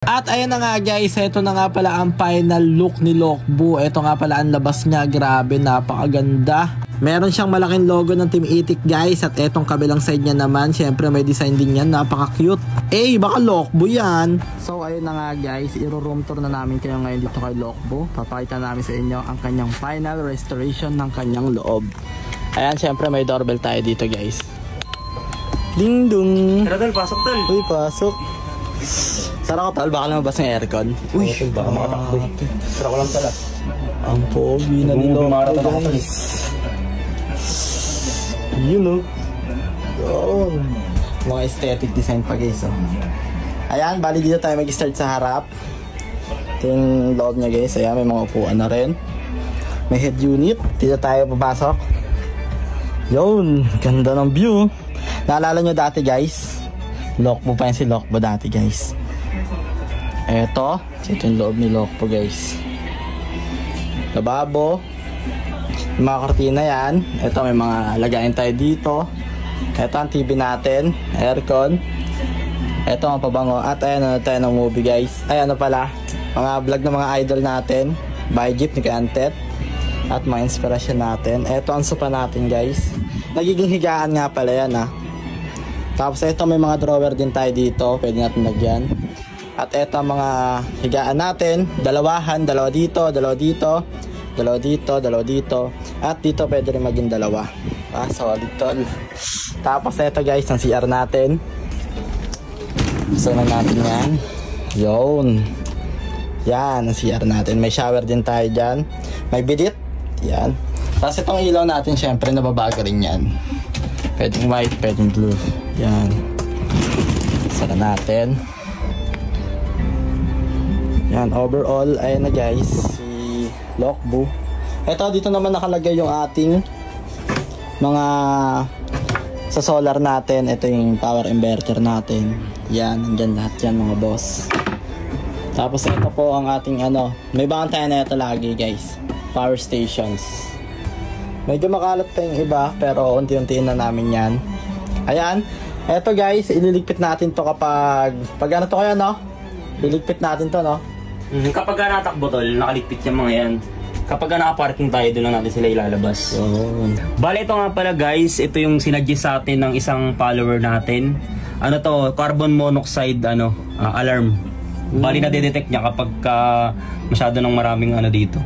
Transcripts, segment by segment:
At ayun na nga guys, ito na nga pala ang final look ni Lokbu. Ito nga pala ang labas niya, grabe, napakaganda. Meron siyang malaking logo ng Team Itik guys. At etong kabilang side niya naman, syempre may design din yan, napaka-cute. Baka Lokbu yan. So ayun na nga guys, iro-room tour na namin kayo ngayon dito kay Lokbu. Papakita namin sa inyo ang kanyang final restoration ng kanyang loob. Ayan, syempre may doorbell tayo dito guys. Ding dong. Tara tol, pasok tol. Uy, pasok. Sara ko tol, baka lumabas ng aircon. Uy, baka makatakbo. Sara ko lang tala. Ang pogi na nilo guys. You know. Yun. Mga aesthetic design pa guys. Ayan, bali dito tayo mag-start sa harap. Ito yung loob niya guys. Ayan, may mga upuan na rin. May head unit. Dito tayo papasok. Yun, ganda ng view. Naalala nyo dati guys, Lokbu pa yan si Lokbu dati guys. Ito yung loob ni Lokbu guys. Lababo, yung mga kortina yan. Ito may mga lagayin tayo dito. Ito ang TV natin, aircon. Ito ang pabango. At ayan tayo ng movie guys. Ay ano pala, mga vlog ng mga idol natin, by Jeep ni Kantet. At mga inspirasyon natin. Ito ang sofa natin guys. Nagiging higaan nga pala yan Tapos ito may mga drawer din tayo dito, pwede natin lagyan. At ito ang mga higaan natin, dalawahan, dalawa dito, dalawa dito, dalawa dito, dalawa dito. At dito pwede rin maging dalawa. Solid tol. Tapos ito guys, ang CR natin. Gusto na natin yan. Yun. Yan, ang CR natin. May shower din tayo dyan. May bidit. Yan. Tapos itong ilaw natin, syempre nababago rin yan. Pwedeng white, pwedeng blue. Yan. Sara natin. Yan, overall, ayan na guys, si Lokbu. Ito, dito naman nakalagay yung ating mga sa solar natin. Ito yung power inverter natin. Yan, nandyan lahat yan mga boss. Tapos ito po ang ating may bakan tayo na ito lagi guys. Power stations. Medyo makalat pa yung iba, pero unti-untiin na namin yan. Ayan. Eto guys, ililigpit natin to kapag ano to kaya Iligpit natin to Kapag natakbo tol, nakaligpit yung mga yan. Kapag nakaparking tayo, doon lang natin sila ilalabas. Bale, ito nga pala guys, ito yung sinadjust sa atin ng isang follower natin. Ano to, carbon monoxide alarm. Bali na detect niya kapag masyado ng maraming dito.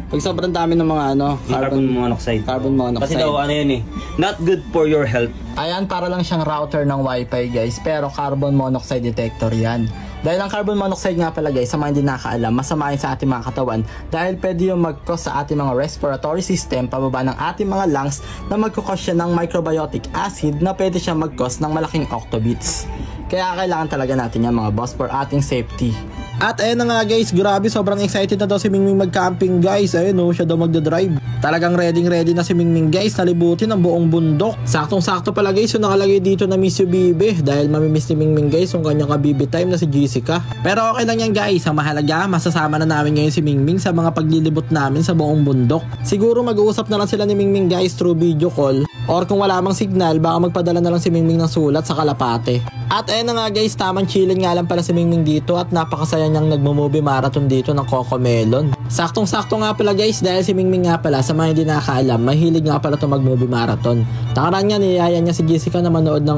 Pag sobrang dami ng mga carbon monoxide. Carbon monoxide. Kasi daw yun not good for your health. Ayan, para lang siyang router ng wifi guys, pero carbon monoxide detector yan. Dahil ang carbon monoxide nga pala guys, sa mga hindi nakaalam, masama yun sa ating mga katawan dahil pwede yung mag-cause sa ating mga respiratory system, pababa ng ating mga lungs, na mag-cause siya ng microbiotic acid na pwede siya mag-cause ng malaking octobits. Kaya kailangan talaga natin yan mga boss for ating safety. At ayun na nga guys, grabe, sobrang excited na daw si Mingming mag-camping guys. Ayun siya daw magdadrive. Talagang ready na si Mingming guys, nalibutin ang buong bundok. Saktong-sakto pala guys yung nakalagay dito na miss you bibi, dahil mamimiss ni Mingming guys yung kanyang kabibi time na si Jessica. Pero okay lang yan guys, ang mahalaga masasama na namin ngayon si Mingming sa mga paglilibot namin sa buong bundok. Siguro mag-uusap na lang sila ni Mingming guys through video call, or kung wala mang signal, baka magpadala na lang si Mingming ng sulat sa Kalapate. At ayun na nga guys, tamang chillin nga lang pala si Mingming dito at napakasaya niyang nagmo-movie marathon dito ng Coco Melon. Saktong-sakto nga pala guys, dahil si Mingming nga pala, sa mga hindi nakakaalam, mahilig nga pala ito mag-movie marathon. Takaran niya, niyaya niya si Jessica na manood ng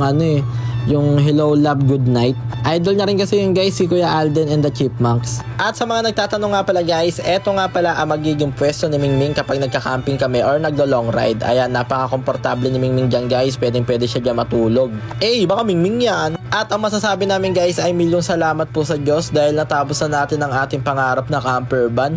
yung Hello Love Good Night. Idol niya rin kasi yung guys, si Kuya Alden and the Chipmunks. At sa mga nagtatanong nga pala guys, eto nga pala ang magiging pwesto ni Mingming kapag nagka-camping kami or naglo-long ride. Ayan, napaka-komportable ni Mingming dyan guys, pwede siya dyan matulog. Baka Mingming yan. At ang masasabi namin guys ay milyong salamat po sa Diyos dahil natapos na natin ang ating pangarap na camper van.